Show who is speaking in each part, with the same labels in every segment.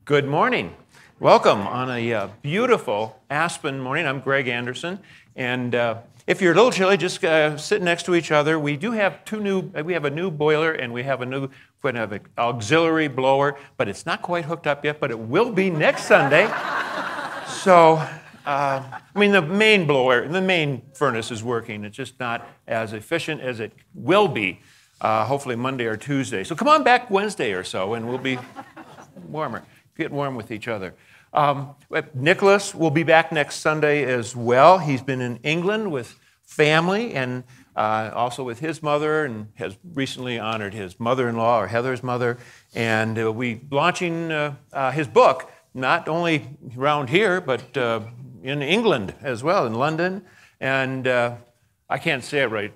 Speaker 1: Good morning. Welcome on a beautiful Aspen morning. I'm Gregg Anderson, and if you're a little chilly, just sit next to each other. We do have we have a new boiler and we have a new kind of auxiliary blower, but it's not quite hooked up yet, but it will be next Sunday. So, the main blower, the main furnace is working. It's just not as efficient as it will be, hopefully Monday or Tuesday. So come on back Wednesday or so, and we'll be warmer. Get warm with each other. Nicholas will be back next Sunday as well. He's been in England with family and also with his mother, and has recently honored his mother-in-law, or Heather's mother. And we'll be launching his book, not only around here, but in England as well, in London. And I can't say it right.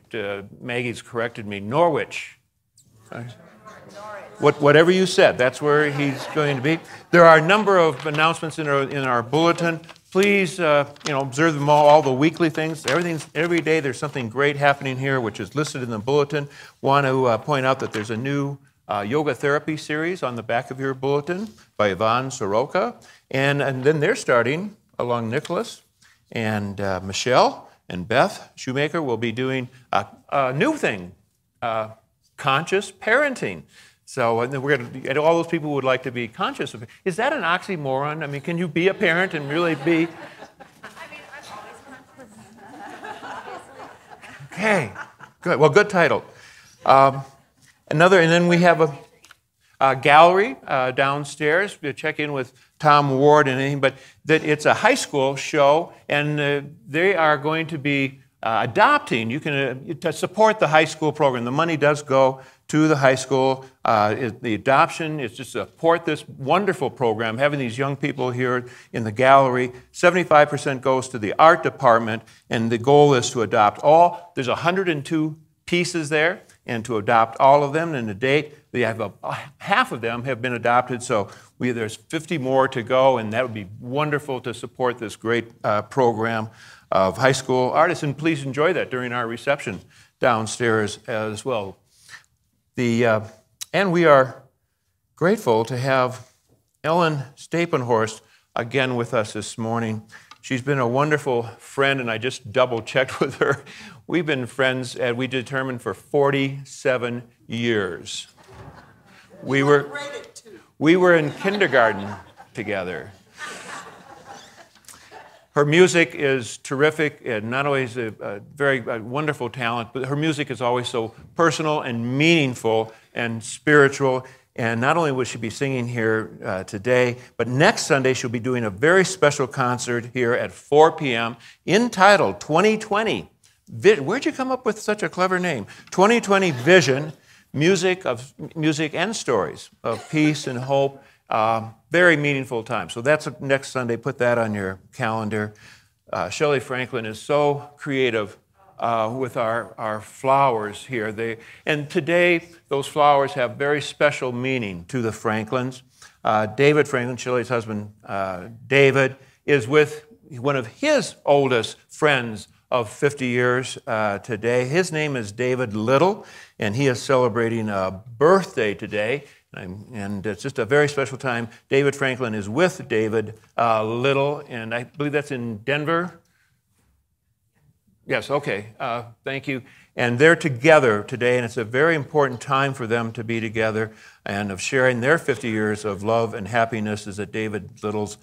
Speaker 1: Maggie's corrected me. Norwich. Whatever you said, that's where he's going to be. There are a number of announcements in our bulletin. Please, observe them all the weekly things. Every day there's something great happening here, which is listed in the bulletin. Want to point out that there's a new yoga therapy series on the back of your bulletin by Yvonne Soroka. And then they're starting, along Nicholas and Michelle and Beth Shoemaker, will be doing a new thing, conscious parenting. So we're going to, all those people who would like to be conscious of it. Is that an oxymoron? I mean, can you be a parent and really be?
Speaker 2: I'm always conscious.
Speaker 1: Okay, good. Well, good title. And then we have a gallery downstairs. We check in with Tom Ward and anything, but that it's a high school show, and they are going to be adopting. You can to support the high school program. The money does go to the high school. The adoption is just to support this wonderful program, having these young people here in the gallery. 75% goes to the art department, and the goal is to adopt all. There's 102 pieces there, and to adopt all of them. And to date, they have half of them have been adopted, so there's 50 more to go, and that would be wonderful to support this great program of high school artists. And please enjoy that during our reception downstairs as well. And we are grateful to have Ellen Stapenhorst again with us this morning. She's been a wonderful friend, and I just double-checked with her. We've been friends, and we determined, for 47 years. We were in kindergarten together. Her music is terrific, and not only is a very wonderful talent, but her music is always so personal and meaningful and spiritual. And not only will she be singing here today, but next Sunday she'll be doing a very special concert here at 4 p.m. entitled 2020. Where'd you come up with such a clever name? 2020 Vision, music and stories of peace and hope. Very meaningful time. So that's next Sunday. Put that on your calendar. Shelley Franklin is so creative with our flowers here. And today, those flowers have very special meaning to the Franklins. David Franklin, Shelley's husband, David, is with one of his oldest friends of 50 years today. His name is David Little, and he is celebrating a birthday today. And it's just a very special time. David Franklin is with David Little, and I believe that's in Denver. Yes, okay, thank you. And they're together today, and it's a very important time for them to be together and of sharing their 50 years of love and happiness. Is at David Little's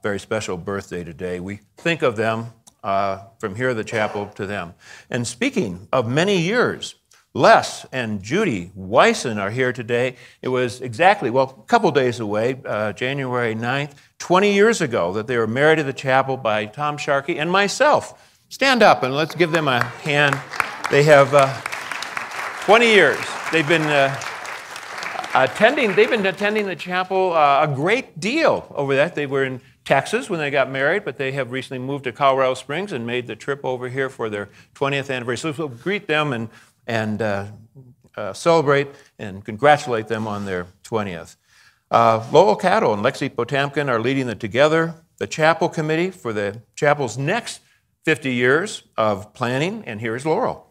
Speaker 1: very special birthday today. We think of them from here at the chapel to them. And speaking of many years, Les and Judy Wyson are here today. It was exactly, a couple days away, January 9th, 20 years ago, that they were married at the chapel by Tom Sharkey and myself. Stand up and let's give them a hand. They have 20 years. They've been attending the chapel a great deal over that. They were in Texas when they got married, but they have recently moved to Colorado Springs and made the trip over here for their 20th anniversary. So we'll greet them and celebrate and congratulate them on their 20th. Lowell Cattle and Lexi Potamkin are leading the chapel committee for the chapel's next 50 years of planning, and here's Laurel.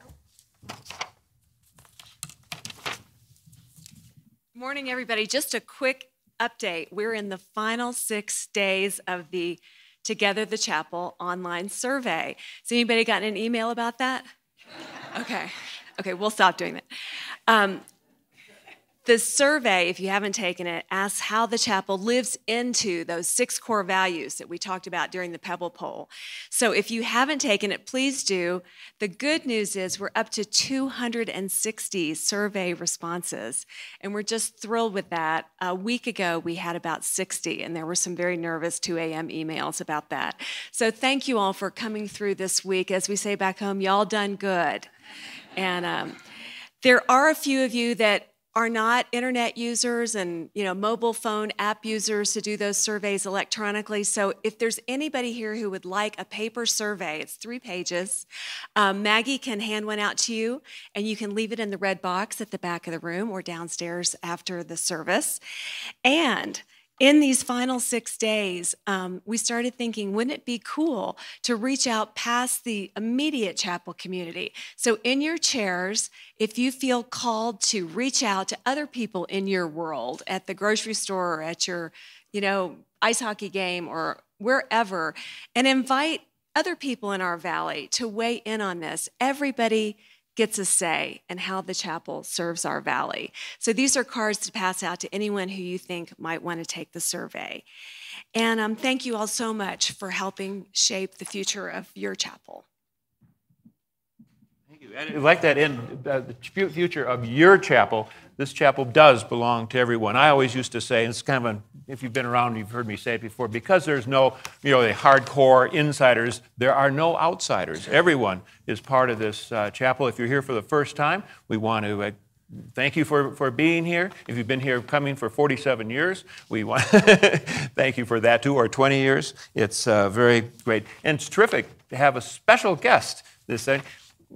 Speaker 2: Morning, everybody. Just a quick
Speaker 3: update. We're in the final 6 days of the Together the Chapel online survey. Has anybody gotten an email about that? Okay, we'll stop doing that. The survey, if you haven't taken it, asks how the chapel lives into those 6 core values that we talked about during the Pebble poll. So if you haven't taken it, please do. The good news is we're up to 260 survey responses, and we're just thrilled with that. A week ago, we had about 60, and there were some very nervous 2 a.m. emails about that. So thank you all for coming through this week. As we say back home, y'all done good. And there are a few of you that are not internet users and mobile phone app users to do those surveys electronically. So if there's anybody here who would like a paper survey, it's 3 pages. Maggie can hand one out to you, and you can leave it in the red box at the back of the room or downstairs after the service. And in these final 6 days, we started thinking, wouldn't it be cool to reach out past the immediate chapel community? So in your chairs, if you feel called to reach out to other people in your world, at the grocery store or at your, ice hockey game or wherever, and invite other people in our valley to weigh in on this. Everybody gets a say in how the chapel serves our valley. So these are cards to pass out to anyone who you think might want to take the survey. And thank you all so much for helping shape the future of your chapel.
Speaker 1: Thank you. And like that in the future of your chapel, this chapel does belong to everyone. I always used to say, and it's kind of if you've been around, you've heard me say it before, because there's no, the hardcore insiders, there are no outsiders. Everyone is part of this chapel. If you're here for the first time, we want to thank you for being here. If you've been here coming for 47 years, we want thank you for that too, or 20 years. It's very great. And it's terrific to have a special guest this day.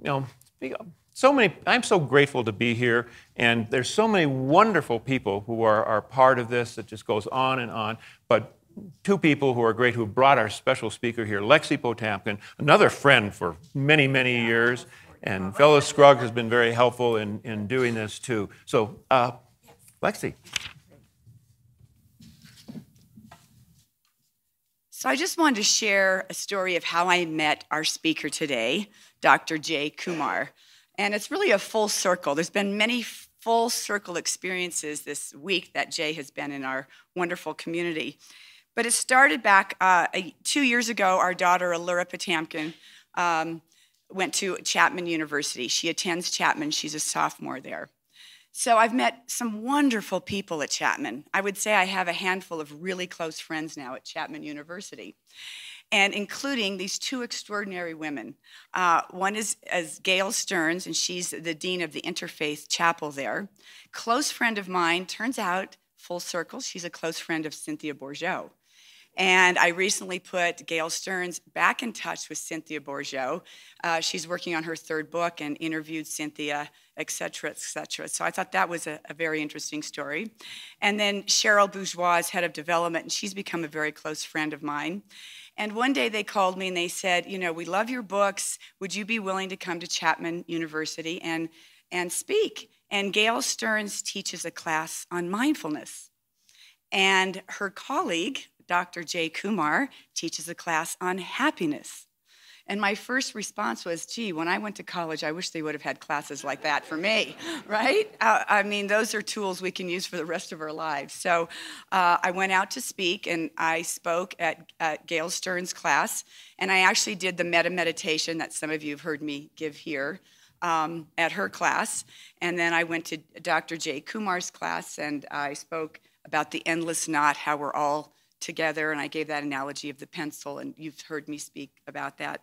Speaker 1: I'm so grateful to be here, and there's so many wonderful people who are part of this. It just goes on and on. But 2 people who are great who brought our special speaker here, Lexi Potamkin, another friend for many, many years, and Phyllis Scruggs has been very helpful in doing this too. So, Lexi.
Speaker 4: So I just wanted to share a story of how I met our speaker today, Dr. Jay Kumar. And it's really a full circle. There's been many full circle experiences this week that Jay has been in our wonderful community. But it started back 2 years ago. Our daughter, Allura Potamkin, went to Chapman University. She attends Chapman. She's a sophomore there. So I've met some wonderful people at Chapman. I would say I have a handful of really close friends now at Chapman University, and including these 2 extraordinary women. One is Gail Stearns, and she's the dean of the Interfaith Chapel there. Close friend of mine, turns out, full circle, she's a close friend of Cynthia Bourgeau. And I recently put Gail Stearns back in touch with Cynthia Bourgeau. She's working on her 3rd book and interviewed Cynthia, et cetera, et cetera. So I thought that was a very interesting story. And then Cheryl Bourgeois is head of development, and she's become a very close friend of mine. And one day they called me and they said, we love your books. Would you be willing to come to Chapman University and speak? And Gail Stearns teaches a class on mindfulness. And her colleague, Dr. Jay Kumar, teaches a class on happiness. And my first response was, gee, when I went to college, I wish they would have had classes like that for me, right? Those are tools we can use for the rest of our lives. So I went out to speak, and I spoke at Gail Stearns' class, and I actually did the metta meditation that some of you have heard me give here at her class. And then I went to Dr. Jay Kumar's class, and I spoke about the endless knot, how we're all together, and I gave that analogy of the pencil, and you've heard me speak about that.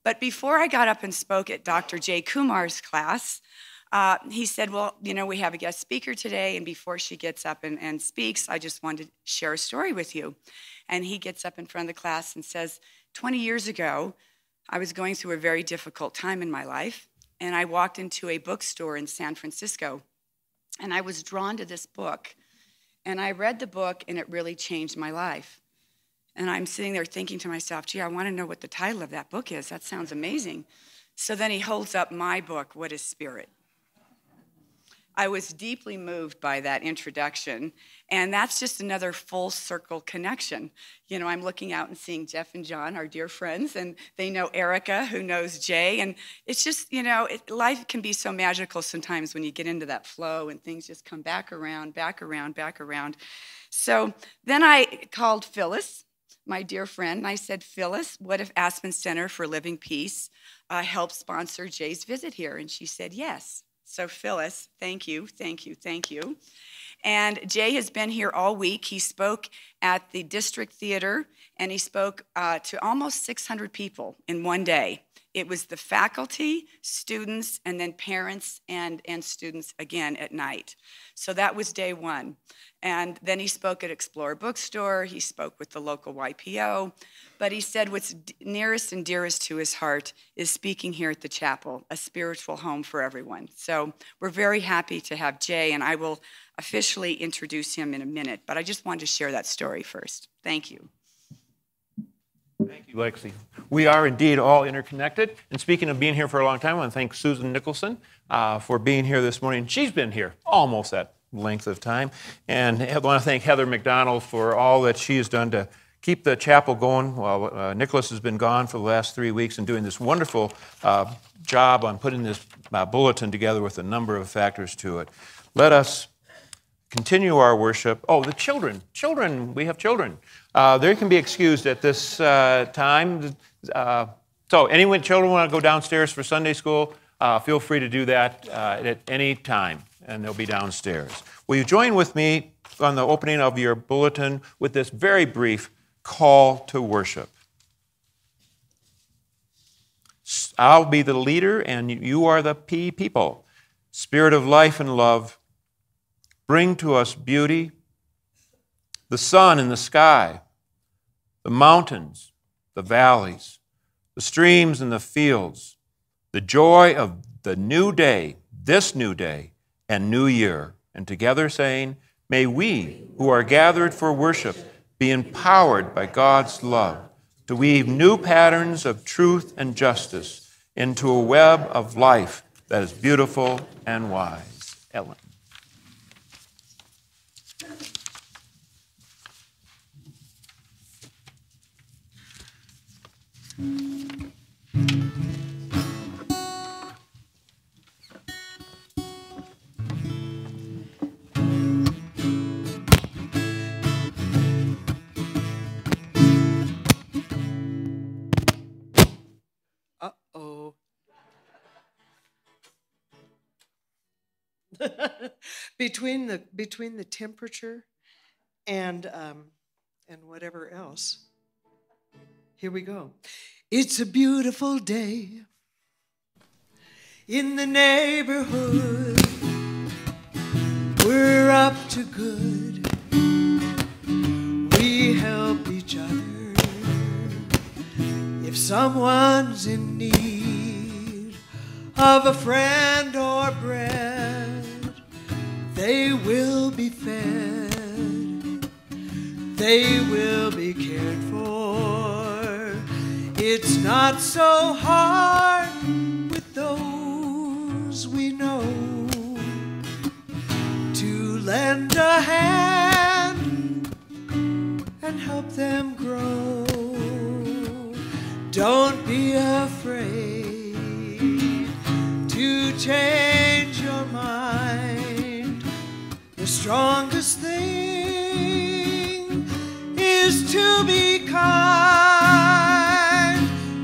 Speaker 4: But before I got up and spoke at Dr. Jay Kumar's class, he said, well, we have a guest speaker today, and before she gets up and speaks, I just wanted to share a story with you. And he gets up in front of the class and says, 20 years ago, I was going through a very difficult time in my life, and I walked into a bookstore in San Francisco, and I was drawn to this book. And I read the book, and it really changed my life. And I'm sitting there thinking to myself, gee, I want to know what the title of that book is. That sounds amazing. So then he holds up my book, What is Spirit? I was deeply moved by that introduction, and that's just another full circle connection. You know, I'm looking out and seeing Jeff and John, our dear friends, and they know Erica, who knows Jay, and it's just, you know, life can be so magical sometimes when you get into that flow and things just come back around, back around, back around. So then I called Phyllis, my dear friend, and I said, Phyllis, what if Aspen Center for Living Peace helped sponsor Jay's visit here? And she said, yes. So Phyllis, thank you, thank you, thank you. And Jay has been here all week. He spoke at the District Theater, and he spoke to almost 600 people in one day. It was the faculty, students, and then parents and students again at night. So that was day one. And then he spoke at Explorer Bookstore. He spoke with the local YPO. But he said what's nearest and dearest to his heart is speaking here at the chapel, a spiritual home for everyone. So we're very happy to have Jay, and I will officially introduce him in a minute. But I just wanted to share that story first. Thank you.
Speaker 1: Thank you, Lexi. We are indeed all interconnected. And speaking of being here for a long time, I want to thank Susan Nicholson for being here this morning. She's been here almost that length of time. And I want to thank Heather McDonald for all that she has done to keep the chapel going while Nicholas has been gone for the last 3 weeks and doing this wonderful job on putting this bulletin together with a number of factors to it. Let us continue our worship. Oh, the children. Children, we have children. They can be excused at this time. So anyone, children want to go downstairs for Sunday school, feel free to do that at any time, and they'll be downstairs. Will you join with me on the opening of your bulletin with this very brief call to worship? I'll be the leader, and you are the people. Spirit of life and love, bring to us beauty, the sun and the sky, the mountains, the valleys, the streams and the fields, the joy of the new day, this new day, and new year. And together saying, may we who are gathered for worship be empowered by God's love to weave new patterns of truth and justice into a web of life that is beautiful and wise. Ellen.
Speaker 5: Uh-oh. between the temperature and whatever else. Here we go. It's a beautiful day in the neighborhood. We're up to good. We help each other. If someone's in need of a friend or bread, they will be fed. They will be cared for. It's not so hard with those we know to lend a hand and help them grow. Don't be afraid to change your mind. The strongest thing is to be kind.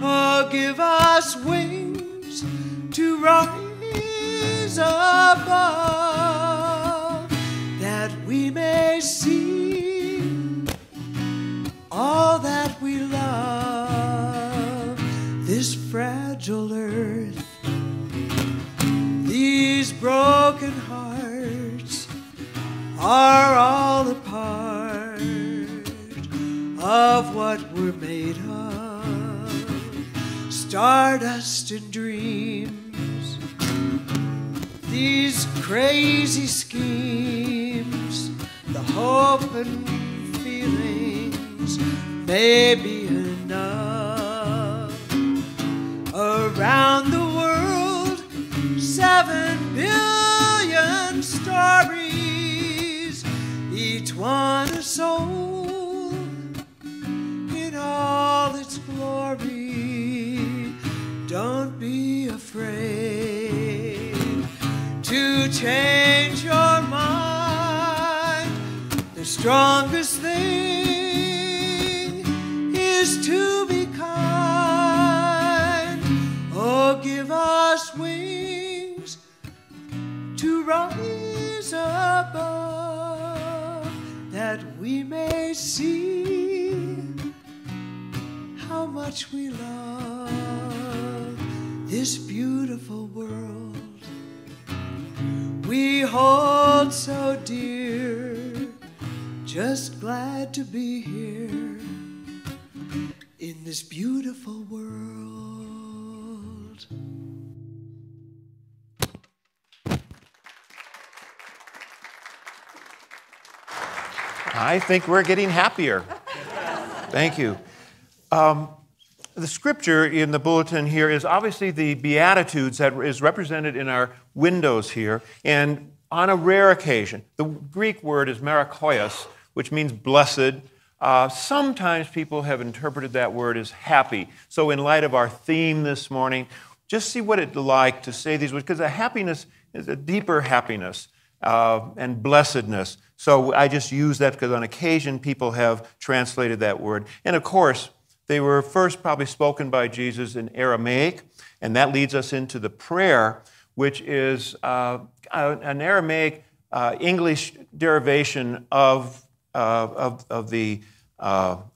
Speaker 5: Oh, give us wings to rise above, that we may see all that we love. This fragile earth, these broken hearts are all a part of what we're made of. Stardust and dreams, these crazy schemes, the hope and feelings may be enough. Around the world, 7 billion stories, each one a soul in all its glory. Don't be afraid to change your mind. The strongest thing is to be kind. Oh, give us wings to rise above, that we may see how much we love this beautiful world we hold so dear. Just glad to be here in this beautiful world.
Speaker 1: I think we're getting happier. Thank you. The scripture in the bulletin here is obviously the Beatitudes that is represented in our windows here. And on a rare occasion, the Greek word is merakoios, which means blessed. Sometimes people have interpreted that word as happy. So in light of our theme this morning, just see what it's like to say these words, because a happiness is a deeper happiness and blessedness. So I just use that because on occasion people have translated that word. And of course, they were first probably spoken by Jesus in Aramaic, and that leads us into the prayer, which is an Aramaic English derivation of the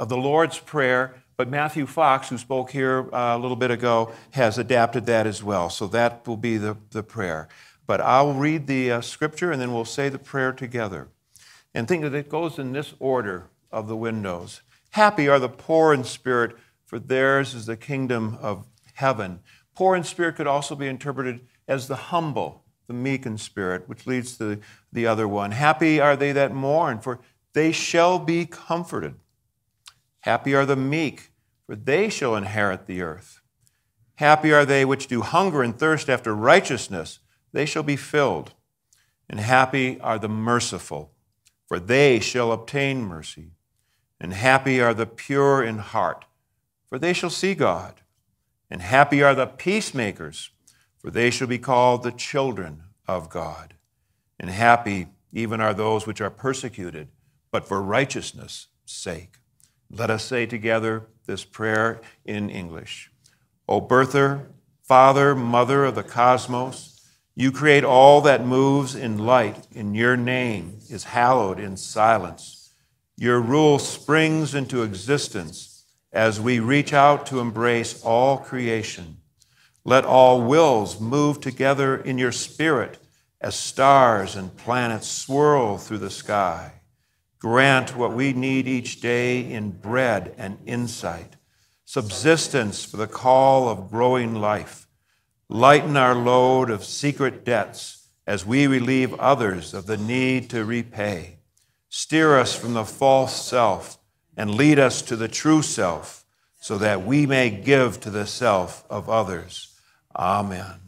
Speaker 1: Lord's Prayer. But Matthew Fox, who spoke here a little bit ago, has adapted that as well. So that will be the prayer. But I'll read the scripture, and then we'll say the prayer together. And think that it goes in this order of the windows. Happy are the poor in spirit, for theirs is the kingdom of heaven. Poor in spirit could also be interpreted as the humble, the meek in spirit, which leads to the other one. Happy are they that mourn, for they shall be comforted. Happy are the meek, for they shall inherit the earth. Happy are they which do hunger and thirst after righteousness, they shall be filled. And happy are the merciful, for they shall obtain mercy. And happy are the pure in heart, for they shall see God. And happy are the peacemakers, for they shall be called the children of God. And happy even are those which are persecuted, but for righteousness' sake. Let us say together this prayer in English. O Birther, Father, Mother of the cosmos, you create all that moves in light, and your name is hallowed in silence. Your rule springs into existence as we reach out to embrace all creation. Let all wills move together in your spirit as stars and planets swirl through the sky. Grant what we need each day in bread and insight, subsistence for the call of growing life. Lighten our load of secret debts as we relieve others of the need to repay. Steer us from the false self and lead us to the true self so that we may give to the self of others. Amen.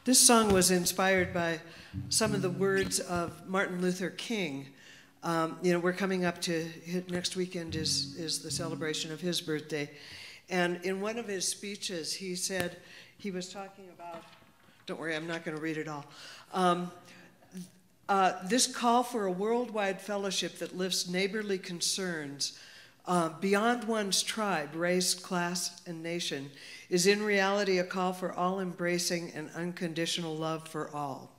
Speaker 5: This song was inspired by some of the words of Martin Luther King. We're coming up to next weekend is the celebration of his birthday. And in one of his speeches, he said, he was talking about, don't worry, I'm not going to read it all. This call for a worldwide fellowship that lifts neighborly concerns beyond one's tribe, race, class, and nation is in reality a call for all-embracing and unconditional love for all.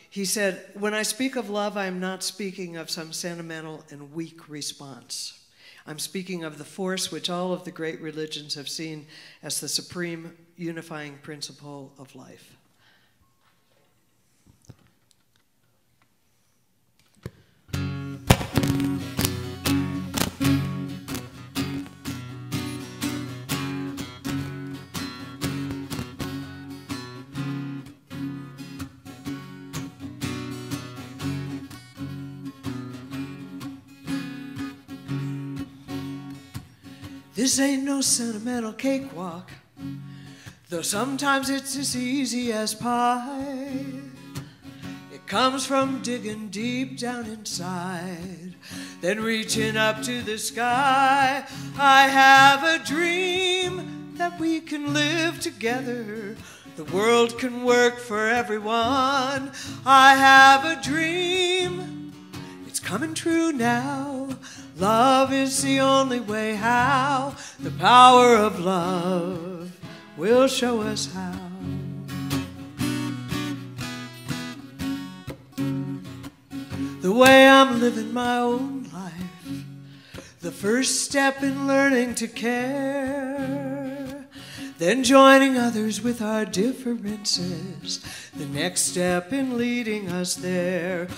Speaker 5: He said, when I speak of love, I am not speaking of some sentimental and weak response. I'm speaking of the force which all of the great religions have seen as the supreme unifying principle of life. This ain't no sentimental cakewalk, though sometimes it's as easy as pie. It comes from digging deep down inside, then reaching up to the sky. I have a dream that we can live together. The world can work for everyone. I have a dream, it's coming true now. Love is the only way. How? The power of love will show us how. The way I'm living my own life, the first step in learning to care, then joining others with our differences, the next step in leading us there.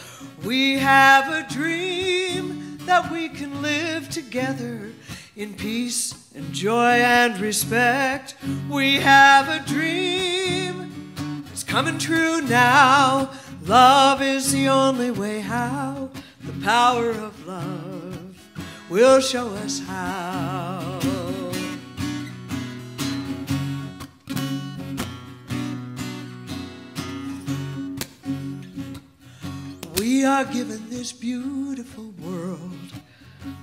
Speaker 5: We have a dream that we can live together in peace and joy and respect. We have a dream, it's coming true now. Love is the only way. How? The power of love will show us how. We are given this beautiful world,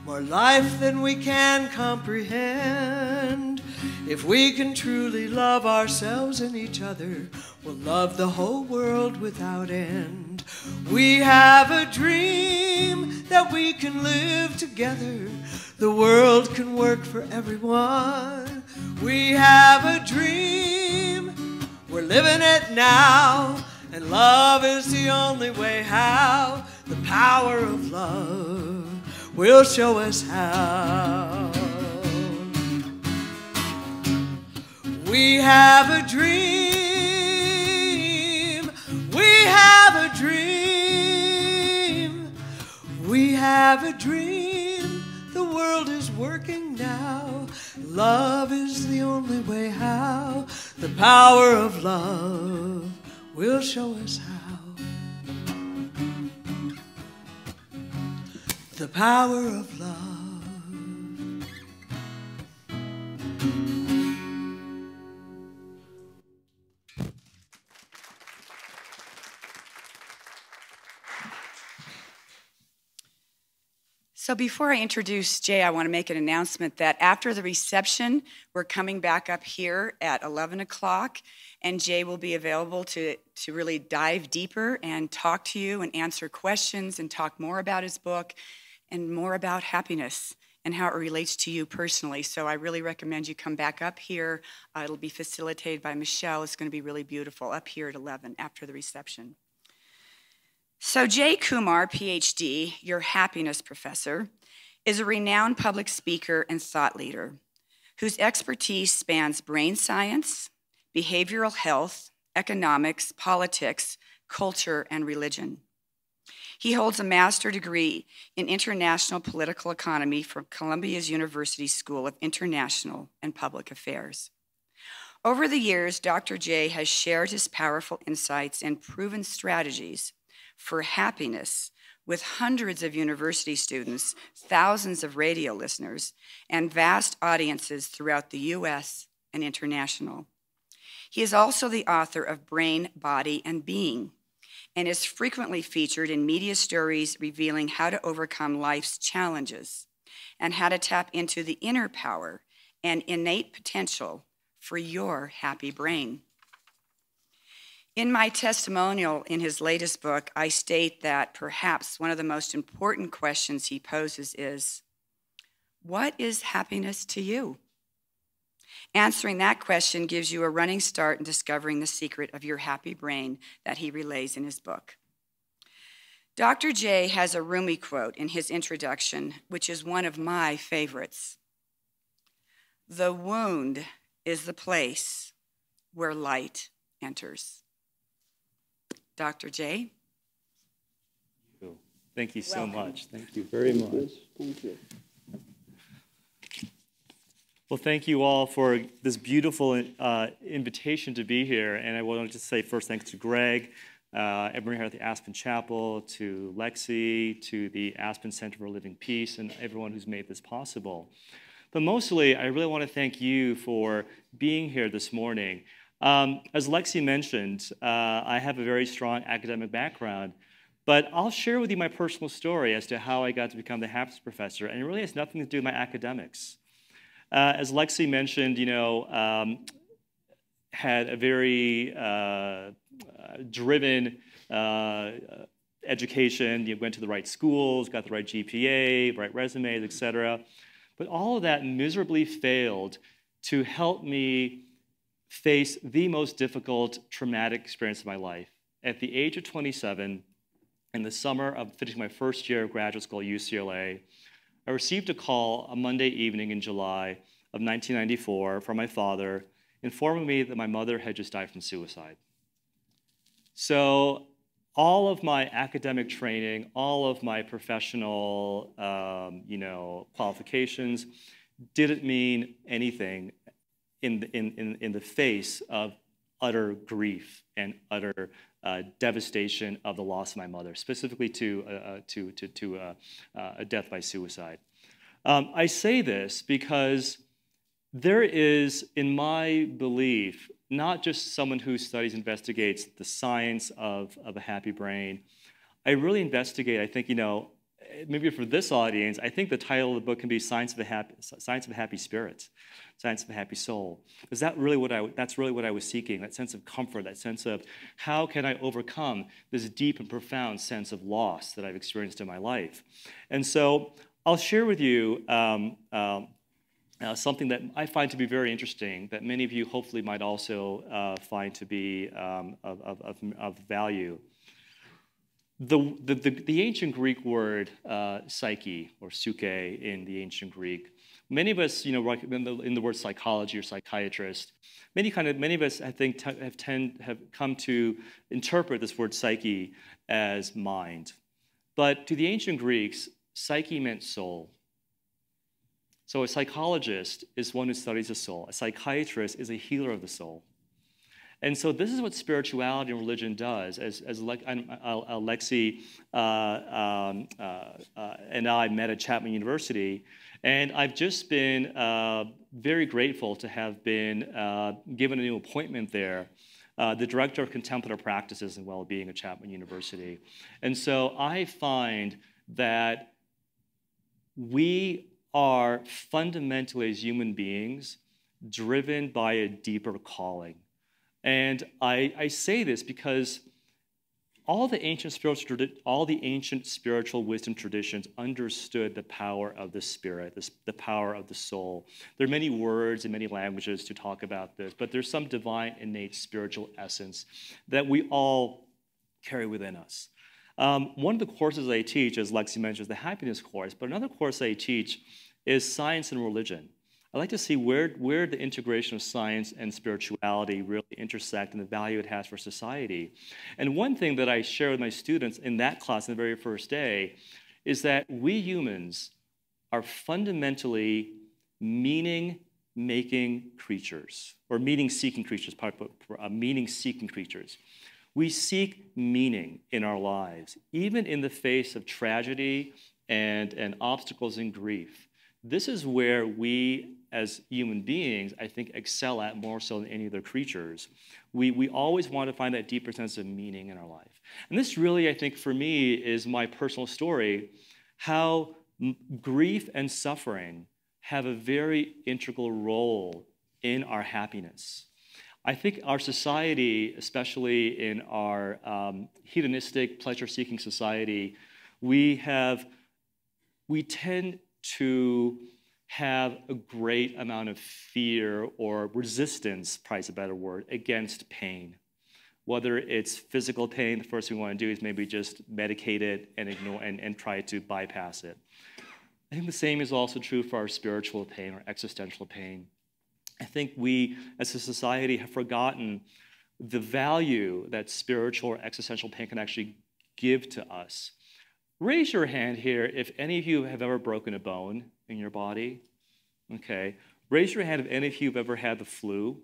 Speaker 5: more life than we can comprehend. If we can truly love ourselves and each other, we'll love the whole world without end. We have a dream that we can live together. The world can work for everyone. We have a dream, we're living it now. And love is the only way. How? The power of love will show us how. We have a dream, we have a dream, we have a dream. The world is working now. Love is the only way. How? The power of love will show us how. The power of love.
Speaker 4: So before I introduce Jay, I want to make an announcement that after the reception, we're coming back up here at 11 o'clock, and Jay will be available to really dive deeper and talk to you and answer questions and talk more about his book and more about happiness and how it relates to you personally. So I really recommend you come back up here. It'll be facilitated by Michelle. It's going to be really beautiful up here at 11 after the reception. So Jay Kumar, PhD, your happiness professor, is a renowned public speaker and thought leader whose expertise spans brain science, behavioral health, economics, politics, culture, and religion. He holds a master's degree in international political economy from Columbia's University School of International and Public Affairs. Over the years, Dr. Jay has shared his powerful insights and proven strategies for happiness with hundreds of university students, thousands of radio listeners, and vast audiences throughout the US and international. He is also the author of Brain, Body, and Being, and is frequently featured in media stories revealing how to overcome life's challenges and how to tap into the inner power and innate potential for your happy brain. In my testimonial in his latest book, I state that perhaps one of the most important questions he poses is, what is happiness to you? Answering that question gives you a running start in discovering the secret of your happy brain that he relays in his book. Dr. Jay has a Rumi quote in his introduction, which is one of my favorites. The wound is the place where light enters. Dr. Jay?
Speaker 6: Thank you so much. Thank you very much.
Speaker 7: Thank you.
Speaker 6: Well, thank you all for this beautiful invitation to be here. And I want to just say first thanks to Gregg, everyone here at the Aspen Chapel, to Lexi, to the Aspen Center for Living Peace, and everyone who's made this possible. But mostly, I really want to thank you for being here this morning. As Lexi mentioned, I have a very strong academic background, but I'll share with you my personal story as to how I got to become the happiness professor, and it really has nothing to do with my academics. As Lexi mentioned, had a very driven education. You went to the right schools, got the right GPA, right resumes, etc. But all of that miserably failed to help me face the most difficult traumatic experience of my life. At the age of 27, in the summer of finishing my first year of graduate school at UCLA, I received a call a Monday evening in July of 1994 from my father, informing me that my mother had just died from suicide. So all of my academic training, all of my professional qualifications didn't mean anything in the face of utter grief and utter devastation of the loss of my mother, specifically to a death by suicide. I say this because there is, in my belief, not just someone who studies, investigates the science of a happy brain. I really investigate, I think, maybe for this audience, I think the title of the book can be Science of a Happy Spirit, Science of a Happy Soul. Because that's really what I was seeking, that sense of comfort, that sense of how can I overcome this deep and profound sense of loss that I've experienced in my life. And so I'll share with you something that I find to be very interesting, that many of you hopefully might also find to be of value. The ancient Greek word psyche, or psyche in the ancient Greek, many of us, in the word psychology or psychiatrist, many of us, I think, have come to interpret this word psyche as mind. But to the ancient Greeks, psyche meant soul. So a psychologist is one who studies the soul. A psychiatrist is a healer of the soul. And so this is what spirituality and religion does. As Lexi and I met at Chapman University, and I've just been very grateful to have been given a new appointment there, the Director of Contemplative Practices and Wellbeing at Chapman University. And so I find that we are fundamentally, as human beings, driven by a deeper calling. And I say this because all the ancient spiritual wisdom traditions understood the power of the spirit, the power of the soul. There are many words and many languages to talk about this, but there's some divine, innate spiritual essence that we all carry within us. One of the courses I teach, as Lexi mentioned, is the happiness course, but another course I teach is science and religion. I like to see where the integration of science and spirituality really intersect and the value it has for society. And one thing that I share with my students in that class on the very first day is that we humans are fundamentally meaning-making creatures, or meaning-seeking creatures, meaning-seeking creatures. We seek meaning in our lives, even in the face of tragedy and obstacles and grief. This is where we, as human beings, I think, excel at more so than any other creatures. We always want to find that deeper sense of meaning in our life. And this really, I think, for me, is my personal story, how grief and suffering have a very integral role in our happiness. I think our society, especially in our hedonistic, pleasure-seeking society, we tend to have a great amount of fear or resistance, probably is a better word, against pain. Whether it's physical pain, the first thing we want to do is maybe just medicate it and ignore and try to bypass it. I think the same is also true for our spiritual pain or existential pain. I think we, as a society, have forgotten the value that spiritual or existential pain can actually give to us. Raise your hand here if any of you have ever broken a bone in your body. Okay. Raise your hand if any of you have ever had the flu.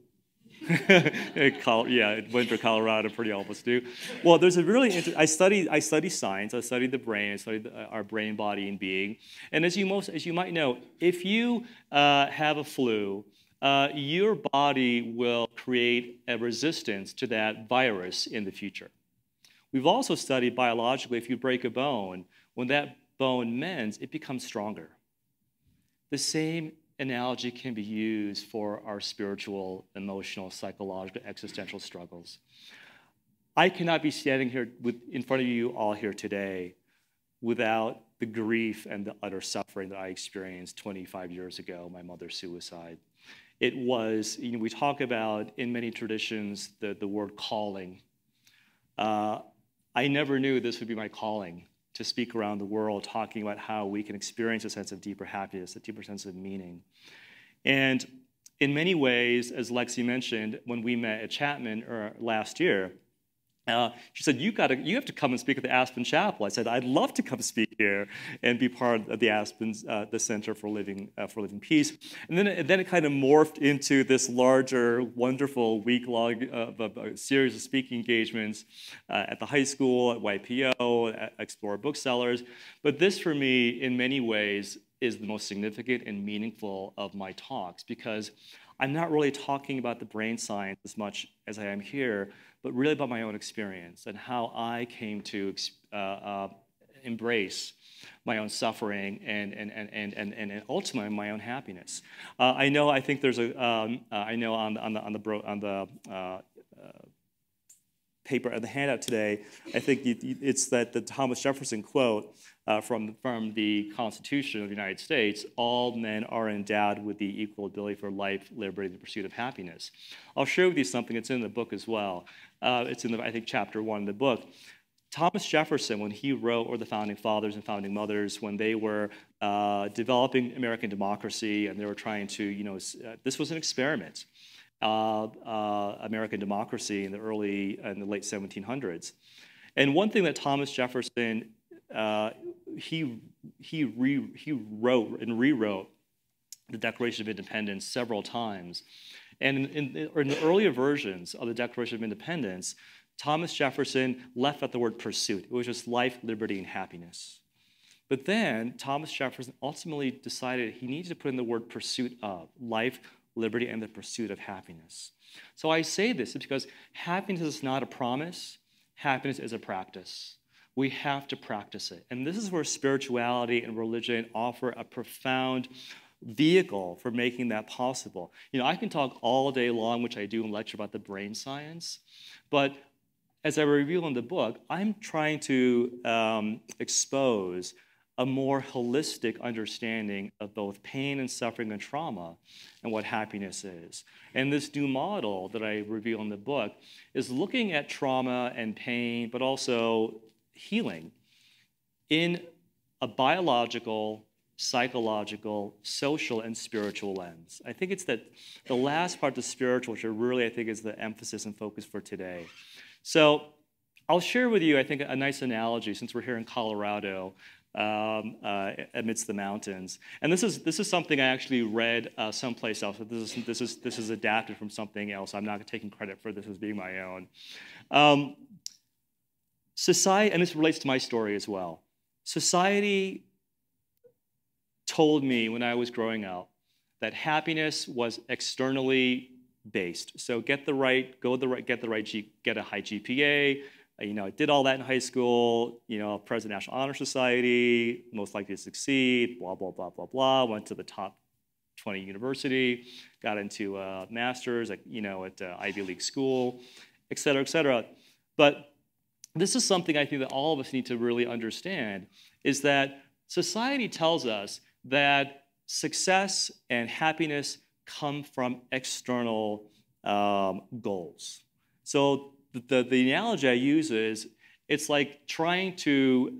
Speaker 6: Yeah, went to Colorado, pretty almost do. Well, there's a really I study science. I study the brain. I study our brain, body, and being. And as you might know, if you have a flu, your body will create a resistance to that virus in the future. We've also studied biologically, if you break a bone, when that bone mends, it becomes stronger. The same analogy can be used for our spiritual, emotional, psychological, existential struggles. I cannot be standing here in front of you all here today without the grief and the utter suffering that I experienced 25 years ago, my mother's suicide. It was, we talk about, in many traditions, the word calling. I never knew this would be my calling, to speak around the world talking about how we can experience a sense of deeper happiness, a deeper sense of meaning. And in many ways, as Lexi mentioned, when we met at Chapman last year, she said, you have to come and speak at the Aspen Chapel. I said, I'd love to come speak here and be part of the Aspen's, the Center for Living Peace. And then it kind of morphed into this larger, wonderful week-long series of speaking engagements at the high school, at YPO, at Explorer Booksellers. But this, for me, in many ways, is the most significant and meaningful of my talks, because I'm not really talking about the brain science as much as I am here, but really about my own experience and how I came to embrace my own suffering and ultimately my own happiness. I think there's I know on the paper at the handout today, I think it's that the Thomas Jefferson quote from the Constitution of the United States: all men are endowed with the equal ability for life, liberty, and the pursuit of happiness. I'll share with you something that's in the book as well. It's in, I think, chapter 1 of the book. Thomas Jefferson, when he wrote, or the Founding Fathers and Founding Mothers, when they were developing American democracy and they were trying to, this was an experiment, American democracy in the late 1700s. And one thing that Thomas Jefferson, he wrote and rewrote the Declaration of Independence several times. And in the earlier versions of the Declaration of Independence, Thomas Jefferson left out the word pursuit. It was just life, liberty, and happiness. But then Thomas Jefferson ultimately decided he needed to put in the word pursuit of life, liberty, and the pursuit of happiness. So I say this because happiness is not a promise. Happiness is a practice. We have to practice it. And this is where spirituality and religion offer a profound vehicle for making that possible. I can talk all day long, which I do in lecture, about the brain science, but as I reveal in the book, I'm trying to expose a more holistic understanding of both pain and suffering and trauma and what happiness is. And this new model that I reveal in the book is looking at trauma and pain, but also healing in a biological, psychological, social, and spiritual lens. I think it's that the last part, the spiritual, which really I think is the emphasis and focus for today. So I'll share with you, I think, a nice analogy, since we're here in Colorado, amidst the mountains. And this is something I actually read someplace else. This is adapted from something else. I'm not taking credit for this as being my own. Society, and this relates to my story as well. Society told me when I was growing up that happiness was externally based. So get a high GPA. I did all that in high school. President of the National Honor Society, most likely to succeed. Blah blah blah blah blah. Went to the top 20 university, got into a master's at Ivy League school, et cetera, et cetera. But this is something I think that all of us need to really understand: is that society tells us that success and happiness come from external goals. So the analogy I use is, it's like trying to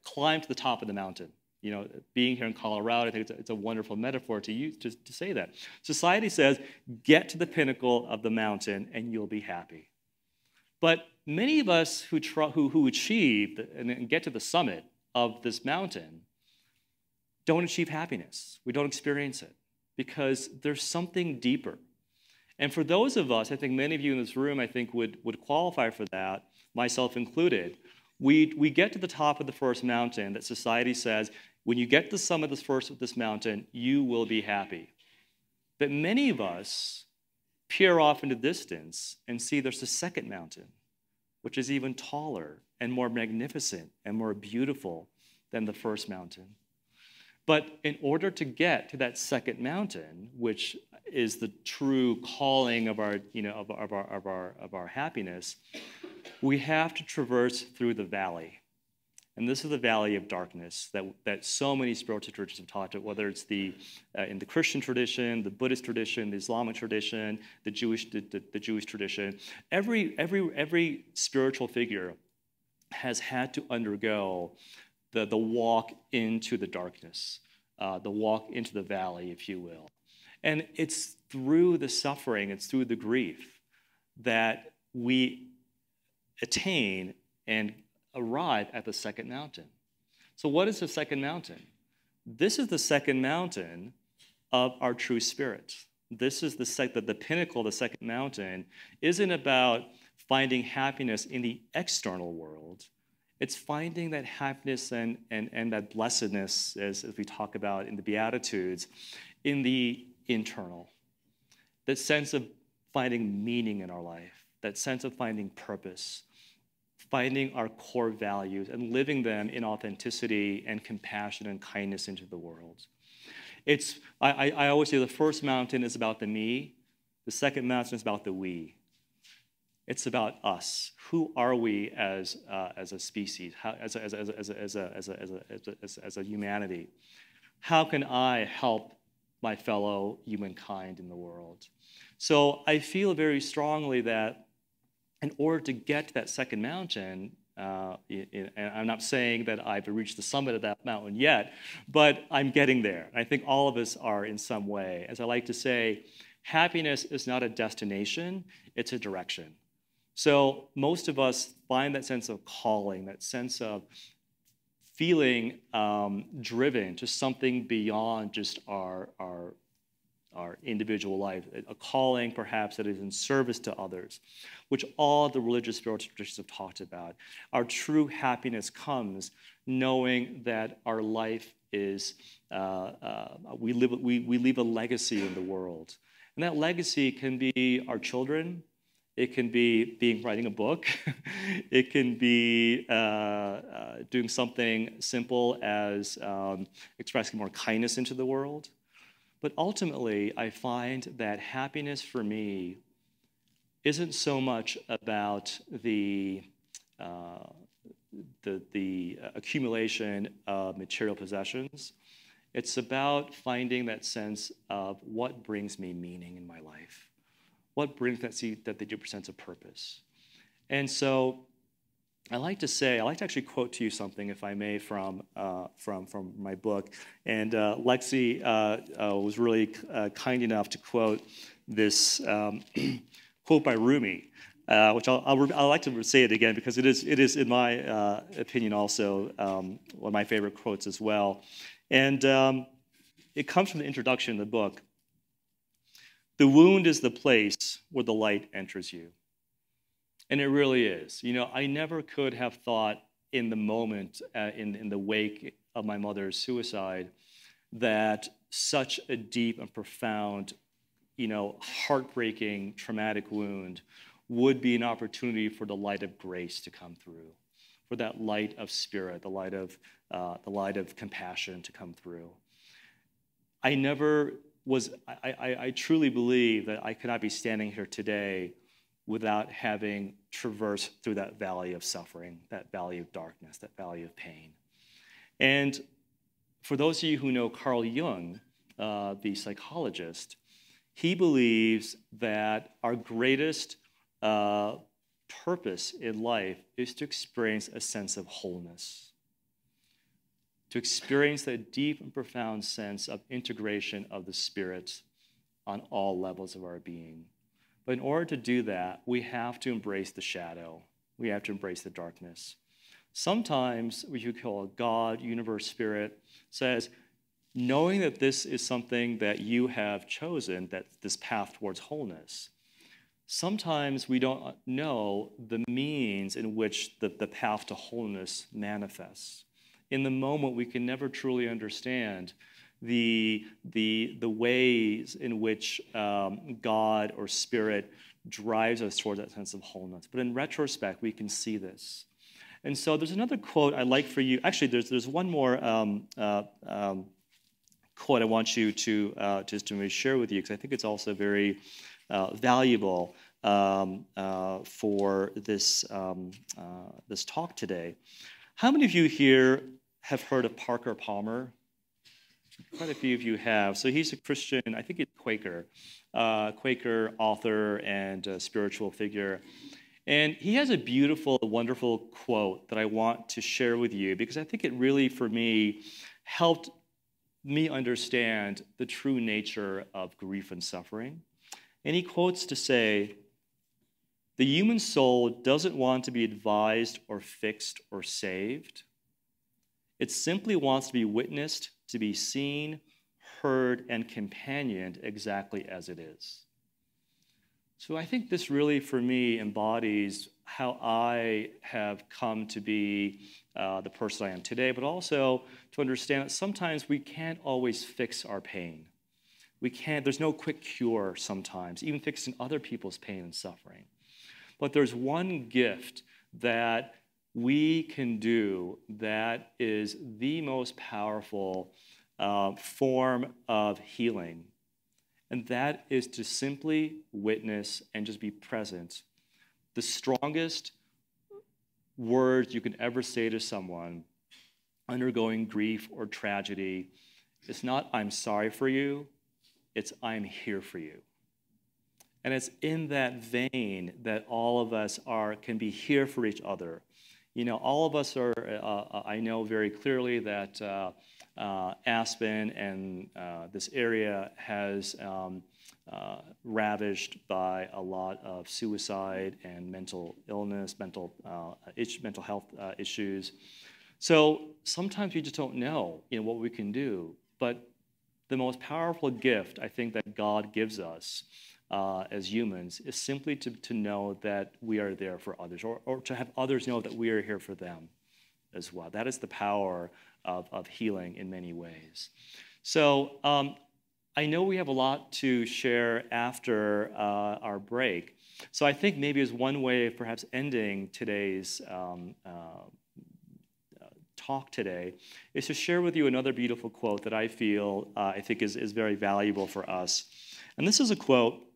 Speaker 6: climb to the top of the mountain. Being here in Colorado, I think it's a wonderful metaphor to use to say that. Society says, get to the pinnacle of the mountain and you'll be happy. But many of us who achieve and get to the summit of this mountain don't achieve happiness. We don't experience it because there's something deeper. And for those of us, I think many of you in this room, I think, would qualify for that, myself included. We get to the top of the first mountain that society says, when you get to the summit of this mountain, you will be happy. But many of us peer off into the distance and see there's a second mountain, which is even taller and more magnificent and more beautiful than the first mountain. But in order to get to that second mountain, which is the true calling of our, of our happiness, we have to traverse through the valley. And this is the valley of darkness that so many spiritual traditions have taught it, whether it's in the Christian tradition, the Buddhist tradition, the Islamic tradition, the Jewish tradition. Every spiritual figure has had to undergo the walk into the darkness, the walk into the valley, if you will. And it's through the suffering, it's through the grief that we attain and arrive at the second mountain. So what is the second mountain? This is the second mountain of our true spirit. This is the pinnacle of the second mountain isn't about finding happiness in the external world. It's finding that happiness and that blessedness, as we talk about in the Beatitudes, in the internal. That sense of finding meaning in our life, that sense of finding purpose, finding our core values and living them in authenticity and compassion and kindness into the world. I always say the first mountain is about the me, the second mountain is about the we. It's about us. Who are we as a species, as a humanity? How can I help my fellow humankind in the world? So I feel very strongly that in order to get to that second mountain, and I'm not saying that I've reached the summit of that mountain yet, but I'm getting there. I think all of us are in some way. As I like to say, happiness is not a destination, it's a direction. So most of us find that sense of calling, that sense of feeling driven to something beyond just our individual life, a calling perhaps that is in service to others, which all the religious spiritual traditions have talked about. Our true happiness comes knowing that our life is, we leave a legacy in the world. And that legacy can be our children. It can be writing a book. It can be doing something simple as expressing more kindness into the world. But ultimately, I find that happiness for me isn't so much about the accumulation of material possessions. It's about finding that sense of what brings me meaning in my life. What brings that deeper sense of purpose? And so I like to actually quote to you something, if I may, from my book. And Lexi was really kind enough to quote this quote by Rumi, which I'll like to say it again because it is in my opinion also one of my favorite quotes as well. And it comes from the introduction of the book. The wound is the place where the light enters you. And it really is. You know, I never could have thought in the moment, in the wake of my mother's suicide, that such a deep and profound, heartbreaking, traumatic wound would be an opportunity for the light of grace to come through, for that light of spirit, the light of compassion to come through. I truly believe that I could not be standing here today without having traversed through that valley of suffering, that valley of darkness, that valley of pain. And for those of you who know Carl Jung, the psychologist, he believes that our greatest purpose in life is to experience a sense of wholeness, to experience that deep and profound sense of integration of the spirit on all levels of our being. But in order to do that, we have to embrace the shadow. We have to embrace the darkness. Sometimes what you call God, universe, spirit, says, knowing that this is something that you have chosen, that this path towards wholeness, sometimes we don't know the means in which the path to wholeness manifests. In the moment, we can never truly understand the ways in which God or Spirit drives us towards that sense of wholeness. But in retrospect, we can see this. And so there's another quote I'd like for you. Actually, there's one more quote I want you to just to share with you, because I think it's also very valuable for this this talk today. How many of you here have heard of Parker Palmer? Quite a few of you have. So he's a Christian, I think he's Quaker author and spiritual figure. And he has a beautiful, wonderful quote that I want to share with you, because I think it really, for me, helped me understand the true nature of grief and suffering. And he quotes to say, "The human soul doesn't want to be advised or fixed or saved. It simply wants to be witnessed, to be seen, heard, and companioned exactly as it is." So I think this really, for me, embodies how I have come to be the person I am today, but also to understand that sometimes we can't always fix our pain. There's no quick cure sometimes, even fixing other people's pain and suffering. But there's one gift that we can do that is the most powerful form of healing. And that is to simply witness and just be present. The strongest words you can ever say to someone undergoing grief or tragedy is not, "I'm sorry for you," it's, "I'm here for you." And it's in that vein that all of us can be here for each other. You know, all of us are, I know very clearly that Aspen and this area has ravaged by a lot of suicide and mental illness, mental health issues. So sometimes we just don't know, what we can do. But the most powerful gift I think that God gives us as humans is simply to know that we are there for others, or to have others know that we are here for them as well. That is the power of healing in many ways. So I know we have a lot to share after our break. So I think maybe as one way of perhaps ending today's talk today is to share with you another beautiful quote that I think is very valuable for us. And this is a quote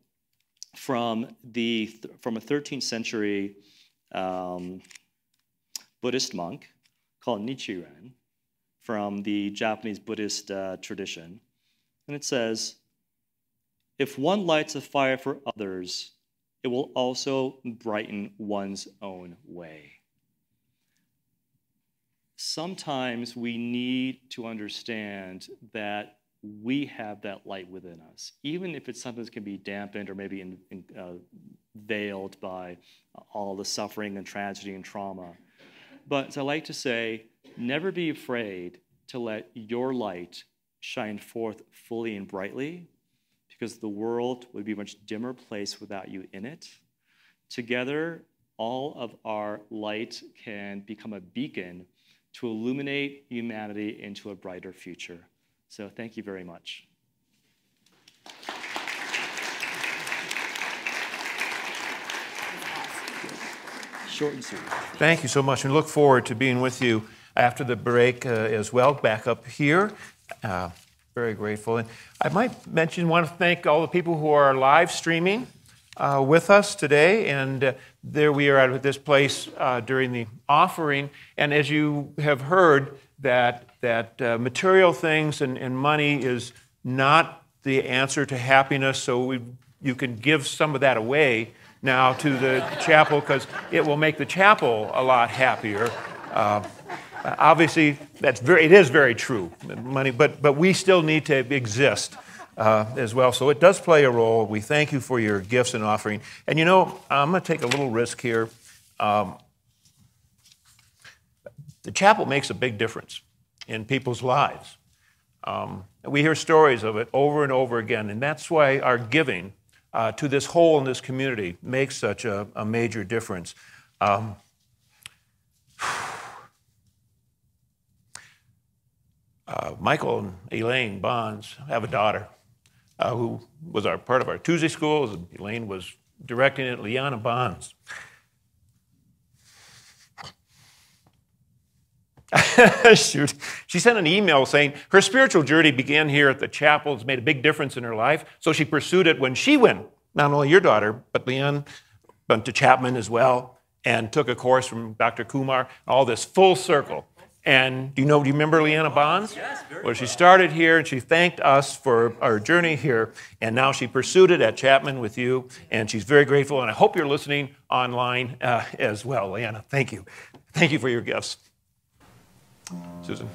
Speaker 6: from a 13th century Buddhist monk called Nichiren from the Japanese Buddhist tradition. And it says, "If one lights a fire for others, it will also brighten one's own way." Sometimes we need to understand that we have that light within us, even if it's something that can be dampened or maybe veiled by all the suffering and tragedy and trauma. But as I like to say, never be afraid to let your light shine forth fully and brightly, because the world would be a much dimmer place without you in it. Together, all of our light can become a beacon to illuminate humanity into a brighter future. So thank you very much. Short and sweet.
Speaker 1: Thank you so much, and look forward to being with you after the break as well, back up here. Very grateful. And I might want to thank all the people who are live streaming with us today. And there we are at this place during the offering. And as you have heard, that material things and money is not the answer to happiness. So you can give some of that away now to the chapel, because it will make the chapel a lot happier. Obviously, it is very true, money, but we still need to exist as well. So it does play a role. We thank you for your gifts and offering. And I'm going to take a little risk here. The chapel makes a big difference in people's lives. We hear stories of it over and over again, and that's why our giving to this whole in this community makes such a major difference. Michael and Elaine Bonds have a daughter who was part of our Tuesday schools, and Elaine was directing it, Liana Bonds. Shoot. She sent an email saying her spiritual journey began here at the chapel. It's made a big difference in her life, so she pursued it when she went, not only your daughter, but Leanne, went to Chapman as well, and took a course from Dr. Kumar, all this full circle. And do you remember Leanna Bonds?
Speaker 6: Yes, very
Speaker 1: well. She started here, and she thanked us for our journey here, and now she pursued it at Chapman with you, and she's very grateful, and I hope you're listening online as well. Leanna, thank you. Thank you for your gifts. Susan.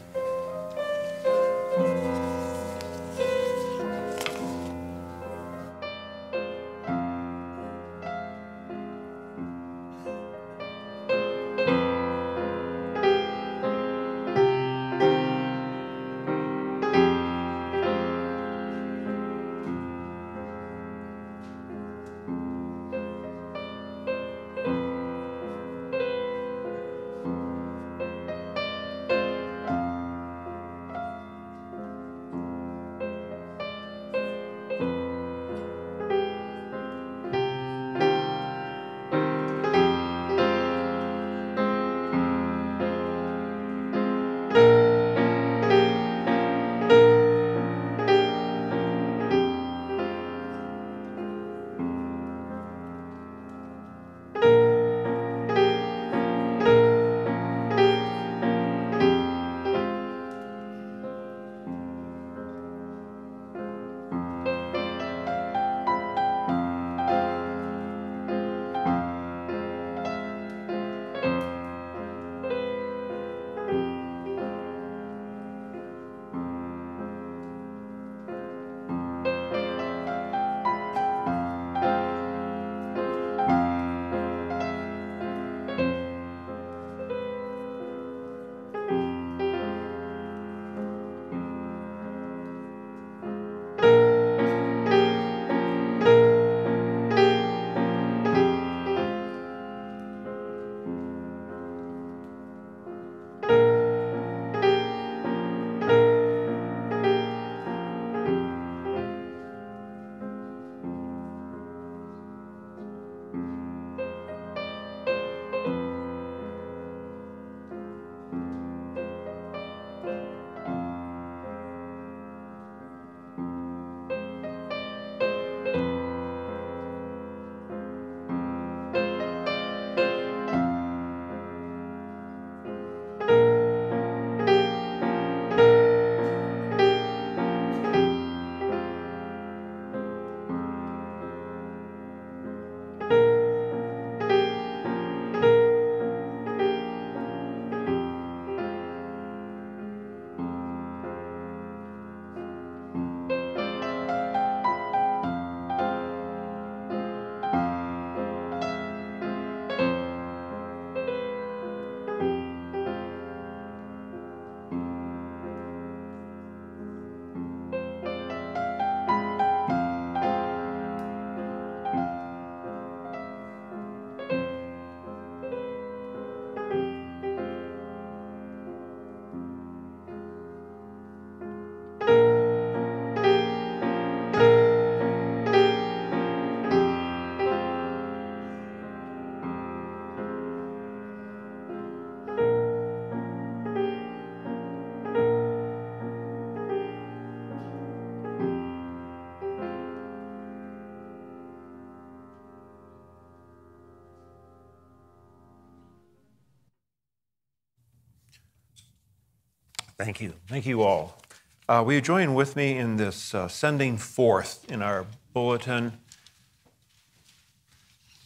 Speaker 1: Thank you. Thank you all. Will you join with me in this sending forth in our bulletin?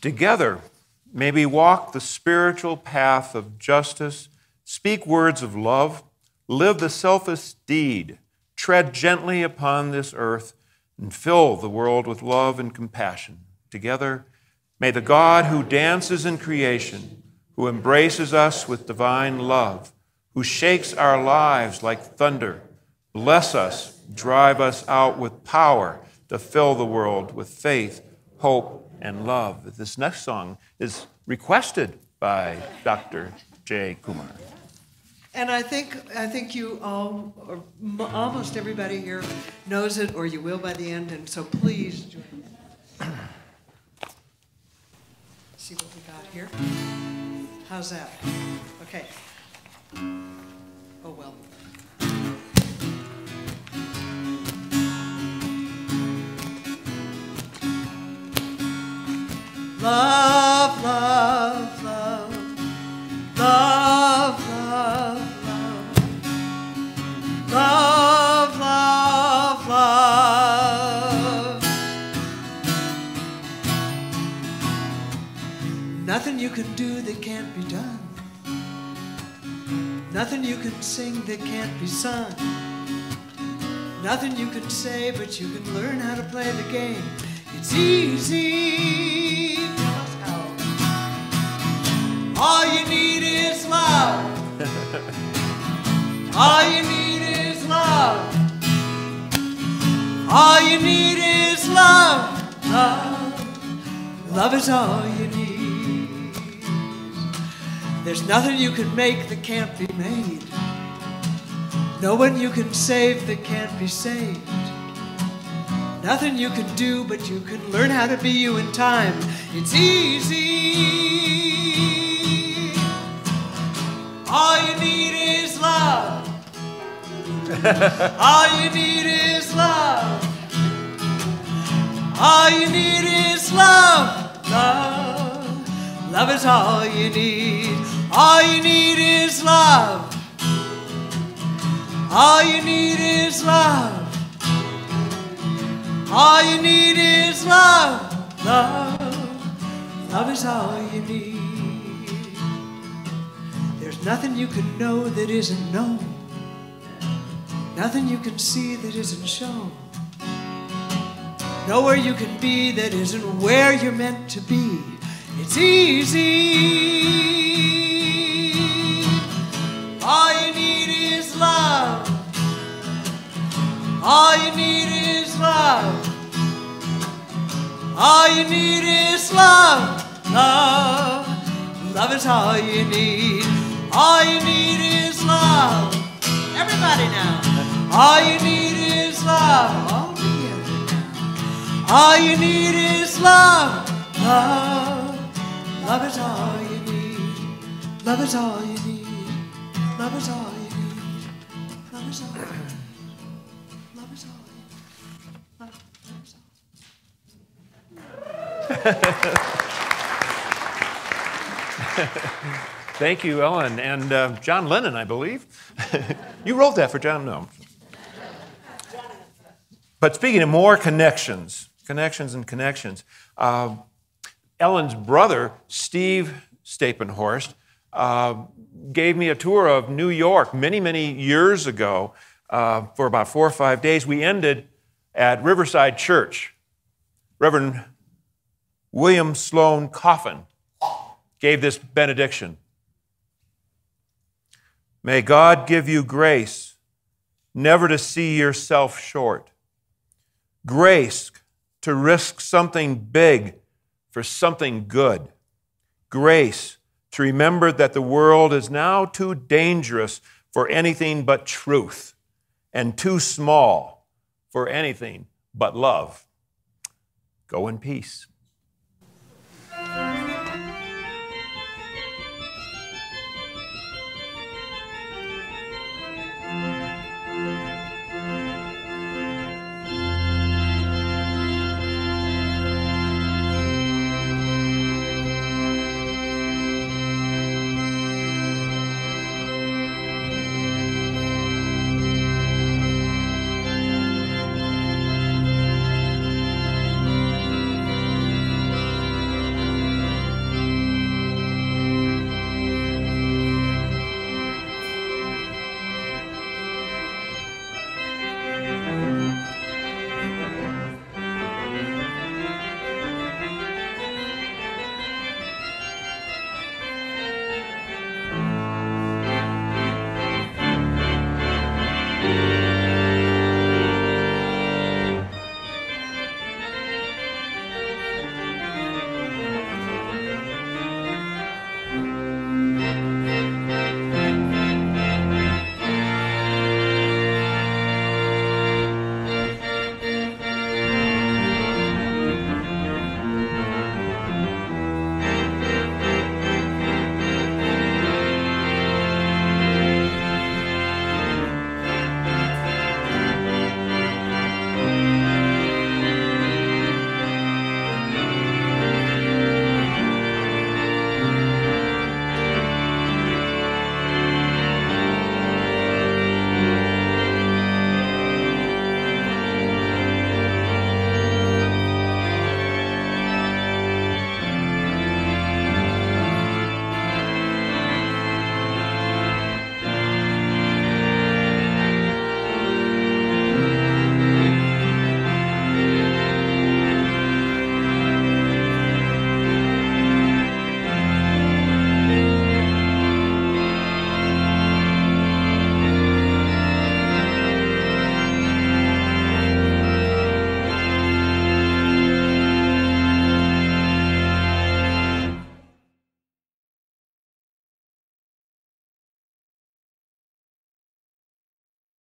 Speaker 1: Together, may we walk the spiritual path of justice, speak words of love, live the selfless deed, tread gently upon this earth, and fill the world with love and compassion. Together, may the God who dances in creation, who embraces us with divine love, who shakes our lives like thunder, Bless us, drive us out with power to fill the world with faith, hope, and love. This next song is requested by Dr. J. Kumar.
Speaker 5: And I think you all, or almost everybody here knows it, or you will by the end, and so please join me. See what we got here? How's that? Okay. Oh, well. Love, love, love, love, love, love, love, love, love. Nothing you can do that can't be done. Nothing you can sing that can't be sung. Nothing you can say, but you can learn how to play the game. It's easy. Tell us how. All you need is love. All you need is love. All you need is love. Love. Love is all you need. There's nothing you can make that can't be made. No one you can save that can't be saved. Nothing you can do, but you can learn how to be you in time. It's easy. All you need is love. All you need is love. All you need is love. Love. Love is all you need. All you need is love. All you need is love. All you need is love. Love. Love is all you need. There's nothing you can know that isn't known. Nothing you can see that isn't shown. Nowhere you can be that isn't where you're meant to be. It's easy. All you need is love. All you need is love. All you need is love. Love. Love is all you need. All you need is love. Everybody now. All you need is love. All together now. All you need is love. Love. Love is all you need. Love is all you need. Love is all you need. Love is all you need. Love is all you need. Love is all.
Speaker 1: Thank you, Ellen. And John Lennon, I believe. You wrote that for John? No. But speaking of more connections, Ellen's brother, Steve Stapenhorst, gave me a tour of New York many, many years ago for about 4 or 5 days. We ended at Riverside Church. Reverend William Sloane Coffin gave this benediction. May God give you grace never to see yourself short. Grace to risk something big for something good. Grace to remember that the world is now too dangerous for anything but truth and too small for anything but love. Go in peace.